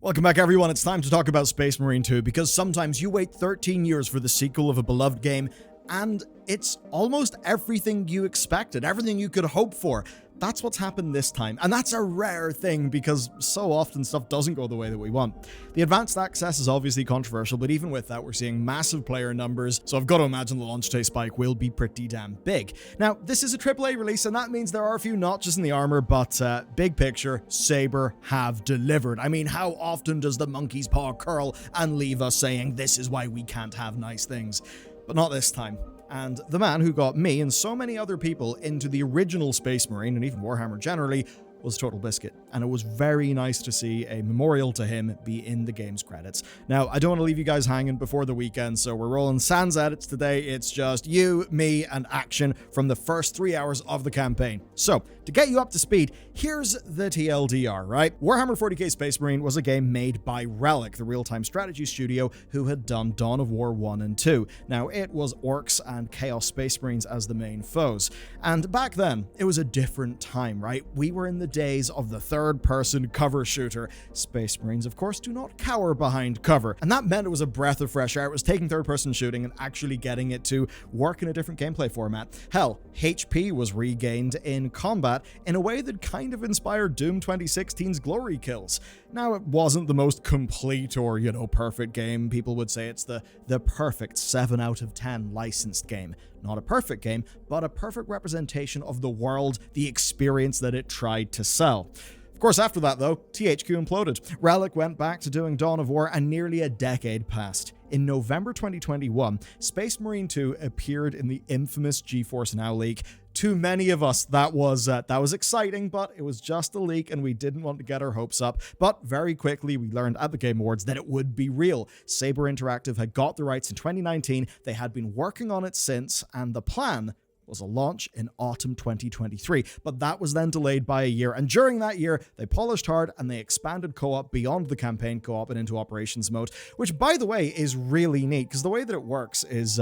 Welcome back, everyone. It's time to talk about Space Marine 2, because sometimes you wait 13 years for the sequel of a beloved game, and it's almost everything you expected, everything you could hope for. That's what's happened this time, and that's a rare thing because so often stuff doesn't go the way that we want. The advanced access is obviously controversial, but even with that, we're seeing massive player numbers, so I've got to imagine the launch day spike will be pretty damn big. Now, this is a AAA release, and that means there are a few notches in the armor, but big picture, Saber have delivered. I mean, how often does the monkey's paw curl and leave us saying, this is why we can't have nice things? But not this time. And the man who got me and so many other people into the original Space Marine, and even Warhammer generally, was Total Biscuit, and it was very nice to see a memorial to him be in the game's credits. Now, I don't want to leave you guys hanging before the weekend, so we're rolling sans edits today. It's just you, me, and action from the first 3 hours of the campaign. So, to get you up to speed, here's the TLDR, right? Warhammer 40k Space Marine was a game made by Relic, the real-time strategy studio who had done Dawn of War 1 and 2. Now, it was Orcs and Chaos Space Marines as the main foes. And back then, it was a different time, right? We were in the days of the third-person cover shooter. Space Marines, of course, do not cower behind cover, and that meant it was a breath of fresh air. It was taking third-person shooting and actually getting it to work in a different gameplay format. Hell, HP was regained in combat in a way that kind of inspired Doom 2016's glory kills. Now, it wasn't the most complete or, perfect game. People would say it's the perfect 7 out of 10 licensed game. Not a perfect game, but a perfect representation of the world, the experience that it tried to sell. Of course, after that, though, THQ imploded. Relic went back to doing Dawn of War, and nearly a decade passed. In November 2021, Space Marine 2 appeared in the infamous GeForce Now leak. To many of us, that was exciting, but it was just a leak, and we didn't want to get our hopes up. But very quickly, we learned at the Game Awards that it would be real. Saber Interactive had got the rights in 2019, they had been working on it since, and the plan was a launch in autumn 2023, but that was then delayed by a year, and during that year, they polished hard and they expanded co-op beyond the campaign co-op and into operations mode, which, by the way, is really neat, because the way that it works is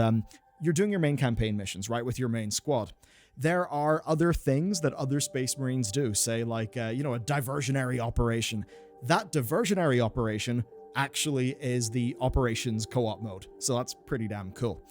you're doing your main campaign missions, right, with your main squad. There are other things that other Space Marines do, say like, a diversionary operation. That diversionary operation actually is the operations co-op mode, so that's pretty damn cool.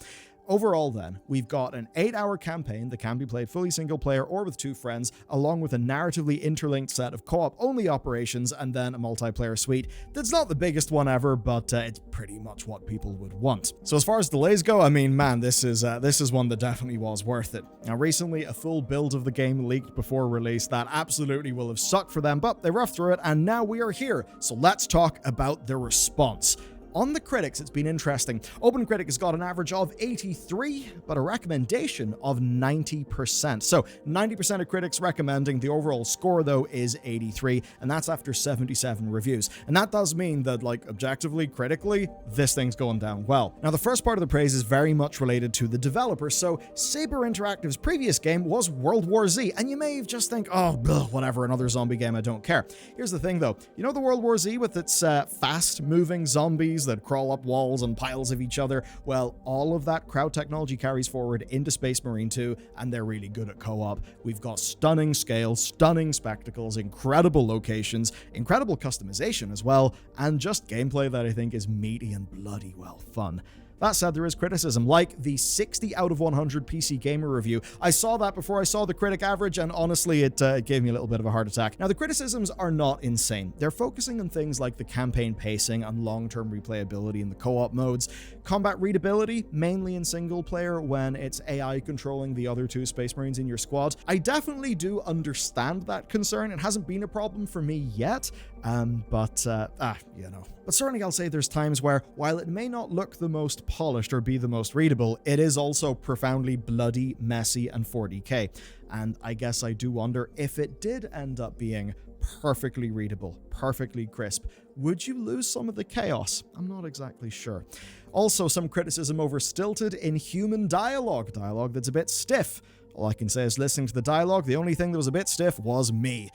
Overall then, we've got an 8-hour campaign that can be played fully single player or with 2 friends, along with a narratively interlinked set of co-op only operations, and then a multiplayer suite that's not the biggest one ever, but it's pretty much what people would want. So as far as delays go, I mean, man, this is one that definitely was worth it. Now, recently, a full build of the game leaked before release that absolutely will have sucked for them, but they roughed through it, and now we are here. So let's talk about the response. On the critics, it's been interesting. OpenCritic has got an average of 83, but a recommendation of 90%. So 90% of critics recommending. The overall score, though, is 83, and that's after 77 reviews. And that does mean that, objectively, critically, this thing's going down well. Now, the first part of the praise is very much related to the developer. So Saber Interactive's previous game was World War Z, and you may just think, oh, whatever, another zombie game, I don't care. Here's the thing, though. You know the World War Z with its fast-moving zombies that crawl up walls and piles of each other? Well, all of that crowd technology carries forward into Space Marine 2, and they're really good at co-op. We've got stunning scale, stunning spectacles, incredible locations, incredible customization as well, and just gameplay that I think is meaty and bloody well fun. That said, there is criticism, like the 60 out of 100 PC Gamer review. I saw that before I saw the critic average, and honestly, it gave me a little bit of a heart attack. Now, the criticisms are not insane. They're focusing on things like the campaign pacing and long-term replayability in the co-op modes, combat readability, mainly in single player when it's AI controlling the other 2 Space Marines in your squad. I definitely do understand that concern. It hasn't been a problem for me yet, but certainly I'll say there's times where, while it may not look the most polished or be the most readable, it is also profoundly bloody, messy, and 40k. And I guess I do wonder, if it did end up being perfectly readable, perfectly crisp, would you lose some of the chaos? I'm not exactly sure. Also, some criticism over stilted, inhuman dialogue that's a bit stiff. All I can say is, listening to the dialogue, the only thing that was a bit stiff was me.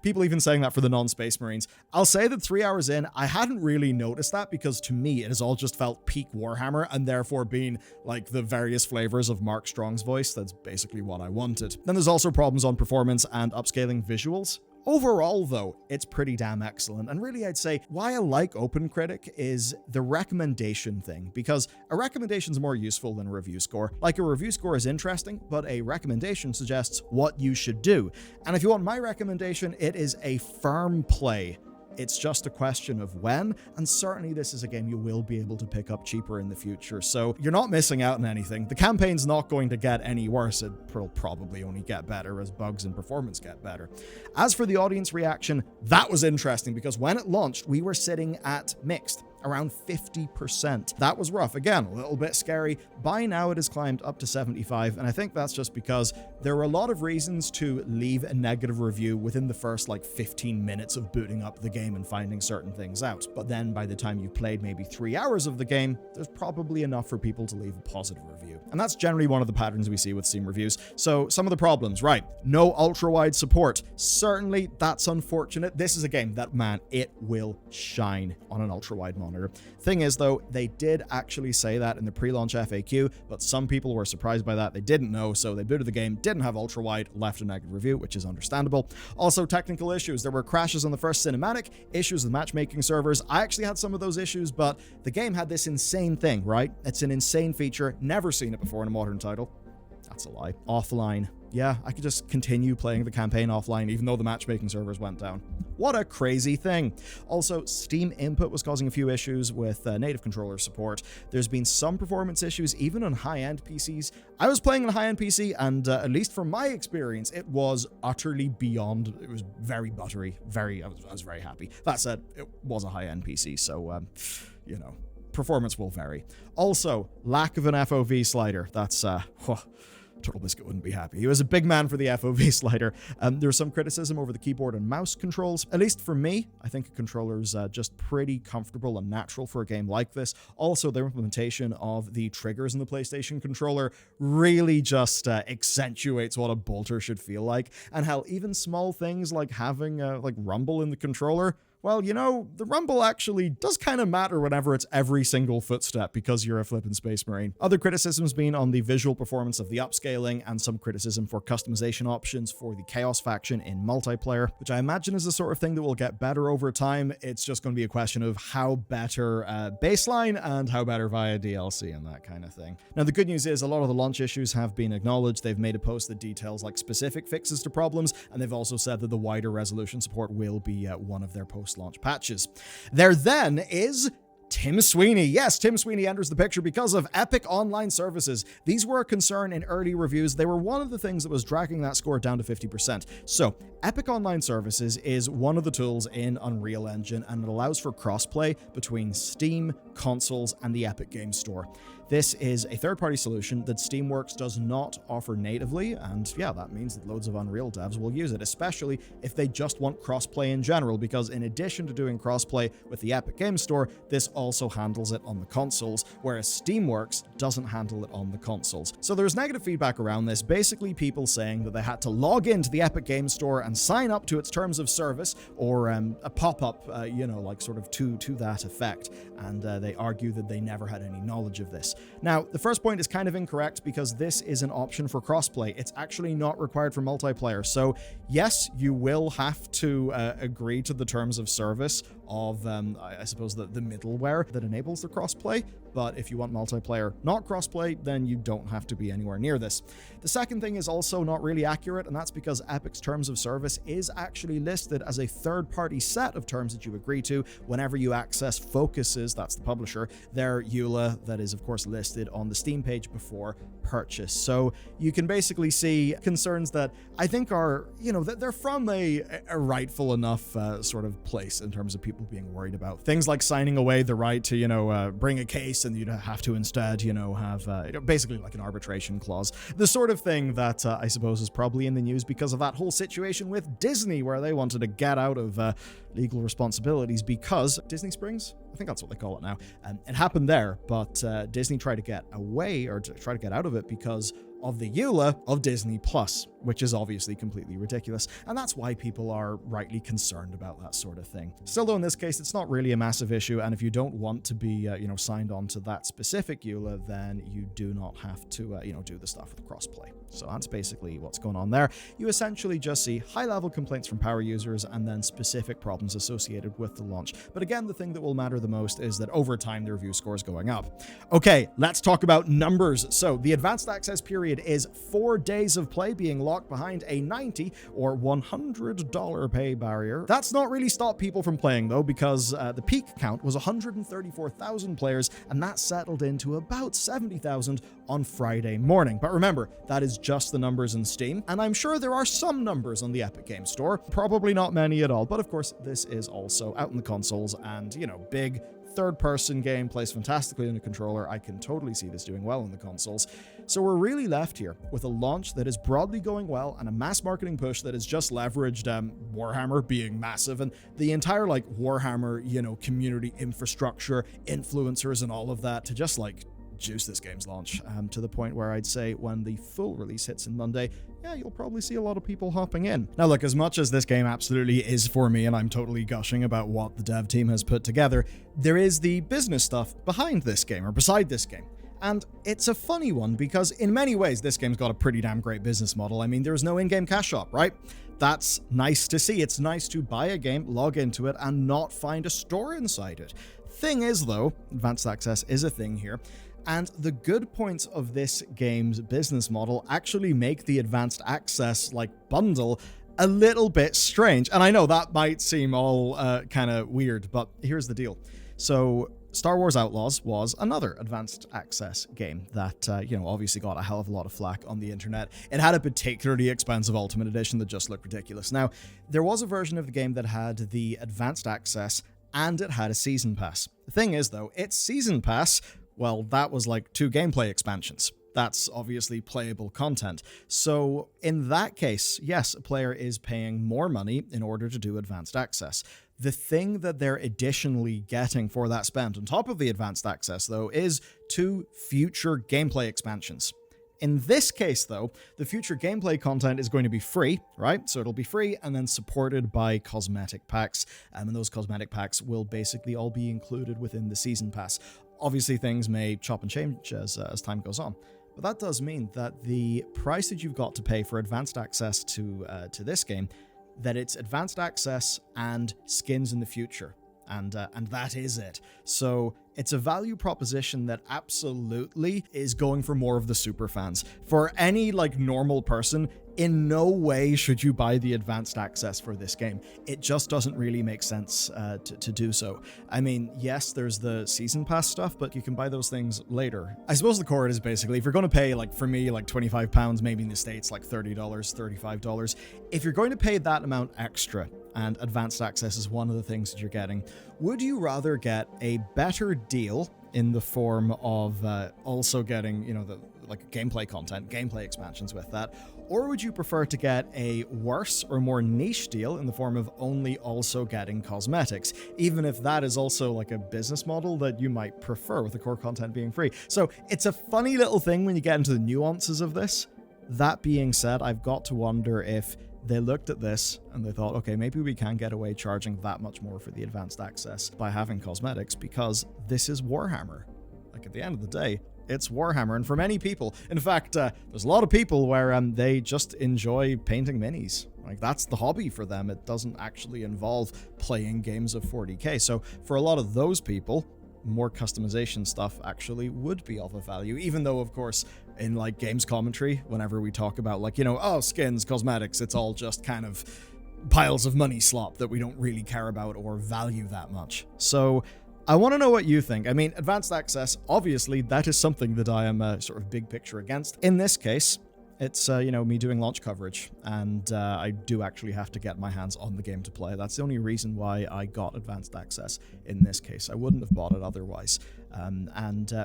People even saying that for the non-Space Marines. I'll say that 3 hours in, I hadn't really noticed that, because to me, it has all just felt peak Warhammer, and therefore being like the various flavors of Mark Strong's voice. That's basically what I wanted. Then there's also problems on performance and upscaling visuals. Overall, though, it's pretty damn excellent. And really, I'd say why I like OpenCritic is the recommendation thing, because a recommendation is more useful than a review score. Like, a review score is interesting, but a recommendation suggests what you should do. And if you want my recommendation, it is a firm play. It's just a question of when, and certainly this is a game you will be able to pick up cheaper in the future, so you're not missing out on anything. The campaign's not going to get any worse, it will probably only get better as bugs and performance get better. As for the audience reaction, that was interesting, because when it launched, we were sitting at mixed. Around 50%. That was rough. Again, a little bit scary. By now, it has climbed up to 75, and I think that's just because there are a lot of reasons to leave a negative review within the first, 15 minutes of booting up the game and finding certain things out. But then, by the time you've played maybe 3 hours of the game, there's probably enough for people to leave a positive review. And that's generally one of the patterns we see with Steam reviews. So, some of the problems, right? No ultra-wide support. Certainly, that's unfortunate. This is a game that, man, it will shine on an ultra-wide monitor. Thing is, though, they did actually say that in the pre-launch FAQ, but some people were surprised by that. They didn't know, so they booted the game, didn't have ultra-wide, left a negative review, which is understandable. Also, technical issues. There were crashes on the first cinematic, issues with matchmaking servers. I actually had some of those issues, but the game had this insane thing, right? It's an insane feature. Never seen it before in a modern title. That's a lie. Offline. Yeah, I could just continue playing the campaign offline even though the matchmaking servers went down. What a crazy thing. Also, Steam Input was causing a few issues with native controller support. There's been some performance issues even on high-end PCs. I was playing on a high-end PC and at least from my experience, it was utterly beyond. It was very buttery. I was very happy. That said, it was a high-end PC, so, performance will vary. Also, lack of an FOV slider. That's, Turtle Biscuit wouldn't be happy. He was a big man for the FOV slider. There was some criticism over the keyboard and mouse controls. At least for me, I think a controller's just pretty comfortable and natural for a game like this. Also, their implementation of the triggers in the PlayStation controller really just accentuates what a bolter should feel like. And hell, even small things like having rumble in the controller, well, the rumble actually does kind of matter whenever it's every single footstep because you're a flippin' Space Marine. Other criticisms being on the visual performance of the upscaling and some criticism for customization options for the Chaos faction in multiplayer, which I imagine is the sort of thing that will get better over time. It's just going to be a question of how better baseline and how better via DLC and that kind of thing. Now, the good news is a lot of the launch issues have been acknowledged. They've made a post that details specific fixes to problems, and they've also said that the wider resolution support will be one of their post-launch patches. There then is Tim Sweeney. Yes, Tim Sweeney enters the picture because of Epic Online Services. These were a concern in early reviews. They were one of the things that was dragging that score down to 50%. So, Epic Online Services is one of the tools in Unreal Engine, and it allows for crossplay between Steam, consoles, and the Epic Games Store. This is a third-party solution that Steamworks does not offer natively, and yeah, that means that loads of Unreal devs will use it, especially if they just want crossplay in general, because in addition to doing crossplay with the Epic Games Store, this also handles it on the consoles, whereas Steamworks doesn't handle it on the consoles. So there's negative feedback around this, basically people saying that they had to log into the Epic Games Store and sign up to its terms of service, or a pop-up, to that effect, and they argue that they never had any knowledge of this. Now, the first point is kind of incorrect because this is an option for crossplay. It's actually not required for multiplayer. So yes, you will have to agree to the terms of service of, I suppose, the middleware that enables the crossplay. But if you want multiplayer, not crossplay, then you don't have to be anywhere near this. The second thing is also not really accurate, and that's because Epic's terms of service is actually listed as a third-party set of terms that you agree to whenever you access Focuses, that's the publisher, their EULA that is, of course, listed on the Steam page before purchase. So you can basically see concerns that I think are, they're from a rightful enough sort of place in terms of people being worried about things like signing away the right to, bring a case and you'd have to instead, have basically like an arbitration clause. The sort of thing that I suppose is probably in the news because of that whole situation with Disney where they wanted to get out of legal responsibilities because Disney Springs, I think that's what they call it now. It happened there, but Disney tried to get away or to try to get out of it because of the EULA of Disney Plus. which is obviously completely ridiculous, and that's why people are rightly concerned about that sort of thing. Still though, in this case, it's not really a massive issue, and if you don't want to be, signed on to that specific EULA, then you do not have to, do the stuff with crossplay. So that's basically what's going on there. You essentially just see high-level complaints from power users and then specific problems associated with the launch. But again, the thing that will matter the most is that over time, the review score is going up. Okay, let's talk about numbers. So the advanced access period is 4 days of play being locked behind a $90 or $100 pay barrier. That's not really stopped people from playing though, because the peak count was 134,000 players, and that settled into about 70,000 on Friday morning. But remember, that is just the numbers in Steam, and I'm sure there are some numbers on the Epic Games Store. Probably not many at all, but of course, this is also out in the consoles, and, big third-person game, plays fantastically on a controller. I can totally see this doing well on the consoles. So we're really left here with a launch that is broadly going well and a mass marketing push that has just leveraged Warhammer being massive and the entire Warhammer, community infrastructure, influencers and all of that to just juice this game's launch to the point where I'd say when the full release hits on Monday, yeah, you'll probably see a lot of people hopping in. Now look, as much as this game absolutely is for me and I'm totally gushing about what the dev team has put together, there is the business stuff behind this game, or beside this game. And it's a funny one because in many ways this game's got a pretty damn great business model. I mean, there's no in-game cash shop, right? That's nice to see. It's nice to buy a game, log into it, and not find a store inside it. Thing is though, advanced access is a thing here, and the good points of this game's business model actually make the advanced access bundle a little bit strange. And I know that might seem all kind of weird, but here's the deal. So Star Wars Outlaws was another advanced access game that, obviously got a hell of a lot of flack on the internet. It had a particularly expensive Ultimate Edition that just looked ridiculous. Now, there was a version of the game that had the advanced access and it had a season pass. The thing is, though, its season pass, well, that was 2 gameplay expansions. That's obviously playable content. So in that case, yes, a player is paying more money in order to do advanced access. The thing that they're additionally getting for that spend on top of the advanced access, though, is 2 future gameplay expansions. In this case, though, the future gameplay content is going to be free, right? So it'll be free and then supported by cosmetic packs. And those cosmetic packs will basically all be included within the season pass. Obviously, things may chop and change as time goes on. But that does mean that the price that you've got to pay for advanced access to this game, that it's advanced access and skins in the future. And that is it. So it's a value proposition that absolutely is going for more of the super fans. For any normal person, in no way should you buy the advanced access for this game. It just doesn't really make sense to do so. I mean, yes, there's the season pass stuff, but you can buy those things later. I suppose the core is basically, if you're going to pay, for me, £25, maybe in the States, $30, $35, if you're going to pay that amount extra, and advanced access is one of the things that you're getting, would you rather get a better deal in the form of also getting, the gameplay content, gameplay expansions with that, or would you prefer to get a worse or more niche deal in the form of only also getting cosmetics, even if that is also a business model that you might prefer with the core content being free? So it's a funny little thing when you get into the nuances of this. That being said, I've got to wonder if they looked at this and they thought, okay, maybe we can get away charging that much more for the advanced access by having cosmetics, because this is Warhammer. At the end of the day, it's Warhammer. And for many people, in fact, there's a lot of people where they just enjoy painting minis. That's the hobby for them. It doesn't actually involve playing games of 40k. So for a lot of those people, more customization stuff actually would be of a value, even though, of course, in games commentary, whenever we talk about skins, cosmetics, it's all just kind of piles of money slop that we don't really care about or value that much. So I want to know what you think. I mean, advanced access, obviously, that is something that I am sort of big picture against. In this case, it's, me doing launch coverage, and I do actually have to get my hands on the game to play. That's the only reason why I got advanced access in this case. I wouldn't have bought it otherwise.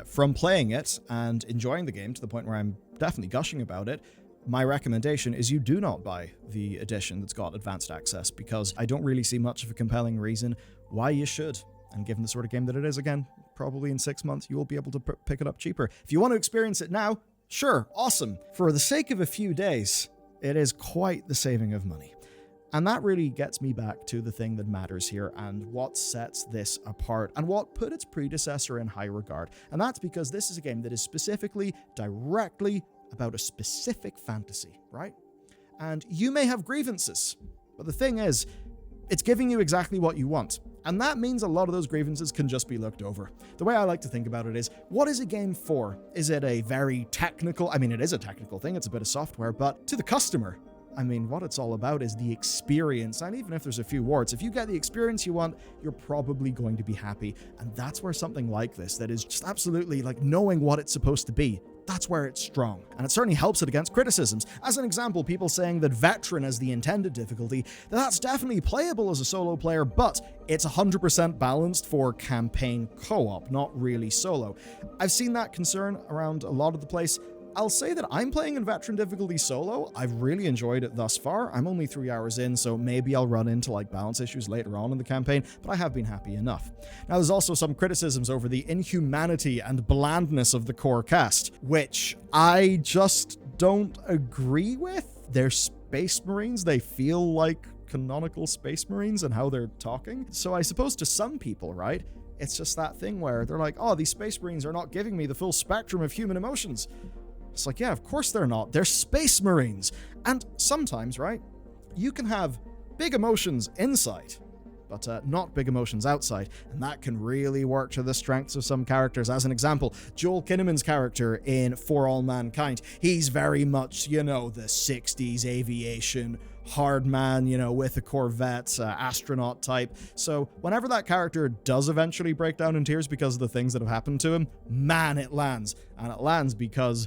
From playing it and enjoying the game to the point where I'm definitely gushing about it, my recommendation is you do not buy the edition that's got advanced access, because I don't really see much of a compelling reason why you should. And given the sort of game that it is, again, probably in 6 months, you will be able to pick it up cheaper. If you want to experience it now, sure, awesome. For the sake of a few days, It is quite the saving of money. And that really gets me back to the thing that matters here and what sets this apart and what put its predecessor in high regard. And that's because this is a game that is specifically, directly about a specific fantasy, right? And you may have grievances, but the thing is, it's giving you exactly what you want. And that means a lot of those grievances can just be looked over. The way I like to think about it is, what is a game for? Is it a very technical, it is a technical thing, it's a bit of software, but to the customer, what it's all about is the experience. And even if there's a few warts, if you get the experience you want, you're probably going to be happy. And that's where something like this, that is just absolutely like knowing what it's supposed to be, that's where it's strong. And it certainly helps it against criticisms. As an example, people saying that Veteran is the intended difficulty, that's definitely playable as a solo player, but it's 100% balanced for campaign co-op, not really solo. I've seen that concern around a lot of the place. I'll say that I'm playing in Veteran difficulty solo. I've really enjoyed it thus far. I'm only 3 hours in, so maybe I'll run into balance issues later on in the campaign, but I have been happy enough. Now, there's also some criticisms over the inhumanity and blandness of the core cast, which I just don't agree with. They're Space Marines. They feel like canonical Space Marines and how they're talking. So I suppose to some people, right, it's just that thing where they're like, oh, these Space Marines are not giving me the full spectrum of human emotions. It's like, yeah, of course they're not. They're Space Marines. And sometimes, right, you can have big emotions inside, but not big emotions outside. And that can really work to the strengths of some characters. As an example, Joel Kinnaman's character in For All Mankind, he's very much, the 60s aviation hard man, with a Corvette, astronaut type. So whenever that character does eventually break down in tears because of the things that have happened to him, man, it lands. And it lands because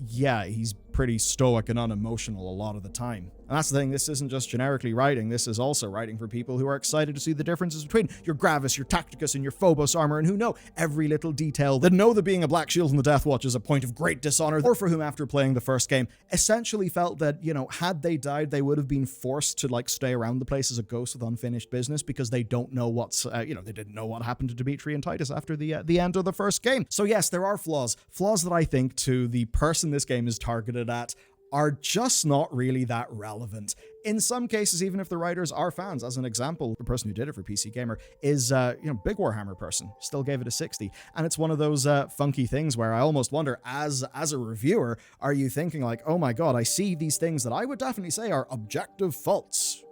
he's pretty stoic and unemotional a lot of the time. And that's the thing, this isn't just generically writing, this is also writing for people who are excited to see the differences between your Gravis, your Tacticus, and your Phobos armor, and who know every little detail, that know that being a Black Shield in the Death Watch is a point of great dishonor, or for whom after playing the first game, essentially felt that, had they died, they would have been forced to stay around the place as a ghost with unfinished business because they don't know what's, they didn't know what happened to Dimitri and Titus after the end of the first game. So yes, there are flaws that I think to the person this game is targeted at are just not really that relevant. In some cases, even if the writers are fans, as an example, the person who did it for PC Gamer is, big Warhammer person, still gave it a 60. And it's one of those funky things where I almost wonder, as a reviewer, are you thinking oh my god, I see these things that I would definitely say are objective faults,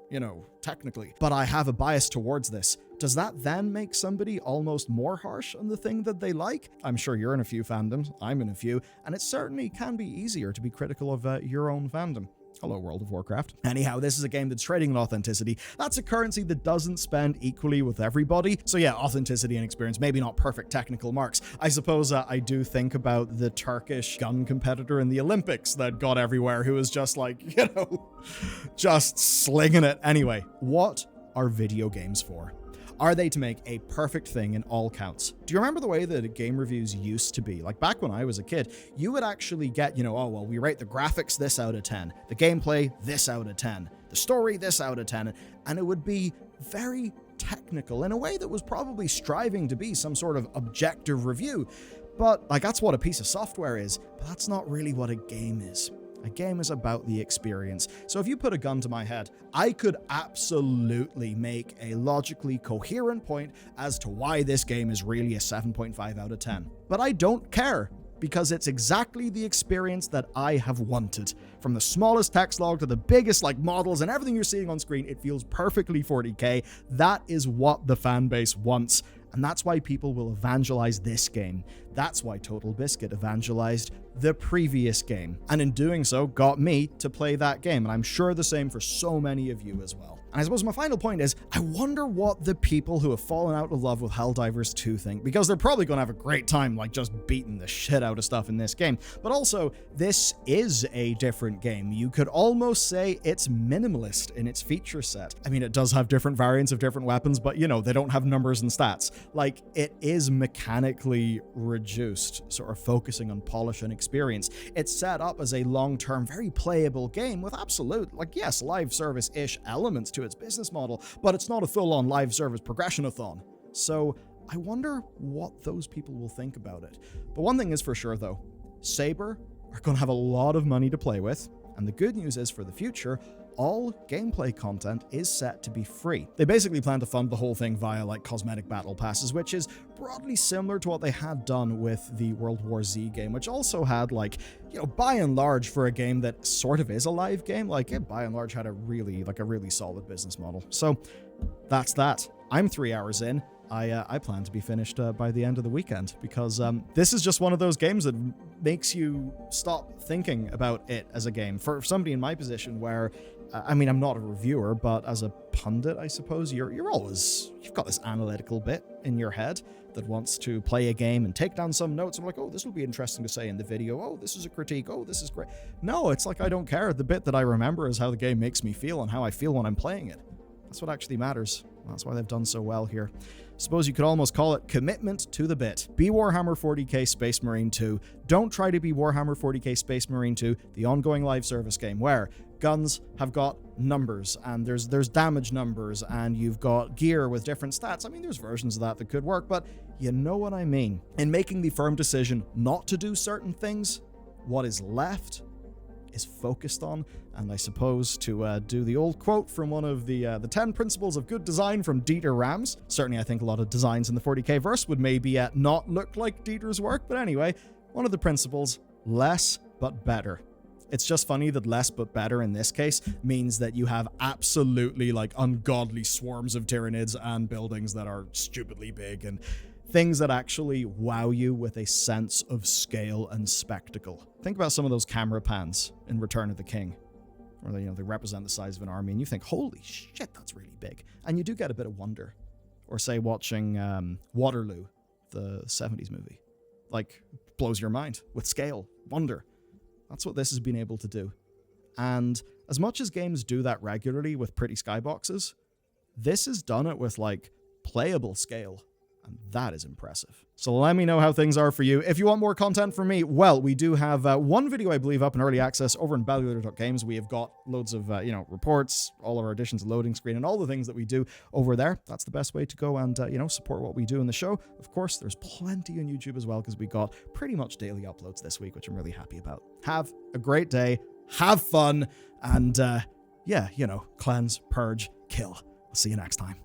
technically, but I have a bias towards this. Does that then make somebody almost more harsh on the thing that they like? I'm sure you're in a few fandoms, I'm in a few, and it certainly can be easier to be critical of your own fandom. Hello, World of Warcraft. Anyhow, this is a game that's trading in authenticity. That's a currency that doesn't spend equally with everybody. So yeah, authenticity and experience, maybe not perfect technical marks. I suppose I do think about the Turkish gun competitor in the Olympics that got everywhere, who was just just slinging it. Anyway, what are video games for? Are they to make a perfect thing in all counts? Do you remember the way that game reviews used to be? Back when I was a kid, you would actually get, we rate the graphics this out of 10, the gameplay this out of 10, the story this out of 10, and it would be very technical in a way that was probably striving to be some sort of objective review. But that's what a piece of software is, but that's not really what a game is. A game is about the experience. So if you put a gun to my head, I could absolutely make a logically coherent point as to why this game is really a 7.5 out of 10. But I don't care, because it's exactly the experience that I have wanted. From the smallest text log to the biggest models and everything you're seeing on screen, it feels perfectly 40K. That is what the fan base wants. And that's why people will evangelize this game. That's why Total Biscuit evangelized the previous game. And in doing so, got me to play that game. And I'm sure the same for so many of you as well. And I suppose my final point is, I wonder what the people who have fallen out of love with Helldivers 2 think, because they're probably going to have a great time, just beating the shit out of stuff in this game. But also, this is a different game. You could almost say it's minimalist in its feature set. It does have different variants of different weapons, but they don't have numbers and stats. It is mechanically reduced, sort of focusing on polish and experience. It's set up as a long-term, very playable game with absolute, yes, live service-ish elements to its business model, but it's not a full-on live service progression-a-thon. So I wonder what those people will think about it. But one thing is for sure, though, Saber are going to have a lot of money to play with. And the good news is, for the future, all gameplay content is set to be free. They basically plan to fund the whole thing via like cosmetic battle passes, which is broadly similar to what they had done with the World War Z game, which also had like, you know, by and large for a game that sort of is a live game, like it by and large had a really solid business model. So that's that. I'm 3 hours in. I plan to be finished by the end of the weekend, because this is just one of those games that makes you stop thinking about it as a game. For somebody in my position where, I mean, I'm not a reviewer, but as a pundit, I suppose, you've got this analytical bit in your head that wants to play a game and take down some notes. I'm like, oh, this will be interesting to say in the video. Oh, this is a critique. Oh, this is great. No, it's like, I don't care. The bit that I remember is how the game makes me feel and how I feel when I'm playing it. That's what actually matters. That's why they've done so well here. Suppose you could almost call it commitment to the bit. Be Warhammer 40k Space Marine 2. Don't try to be Warhammer 40k Space Marine 2, the ongoing live service game, where guns have got numbers, and there's damage numbers, and you've got gear with different stats. I mean, there's versions of that could work, but you know what I mean. In making the firm decision not to do certain things, what is left is focused on, and I suppose to do the old quote from one of the 10 principles of good design from Dieter Rams. Certainly, I think a lot of designs in the 40k verse would maybe not look like Dieter's work, but anyway, one of the principles: less but better. It's just funny that less but better in this case means that you have absolutely like ungodly swarms of Tyranids and buildings that are stupidly big and things that actually wow you with a sense of scale and spectacle. Think about some of those camera pans in Return of the King, where they represent the size of an army, and you think, holy shit, that's really big. And you do get a bit of wonder. Or say watching Waterloo, the 70s movie. Like, blows your mind with scale, wonder. That's what this has been able to do. And as much as games do that regularly with pretty skyboxes, this has done it with like playable scale. And that is impressive. So let me know how things are for you. If you want more content from me, well, we do have one video, I believe, up in early access over in Bellular.games. We have got loads of, reports, all of our additions, loading screen, and all the things that we do over there. That's the best way to go and, support what we do in the show. Of course, there's plenty on YouTube as well, because we got pretty much daily uploads this week, which I'm really happy about. Have a great day. Have fun. And, cleanse, purge, kill. I'll see you next time.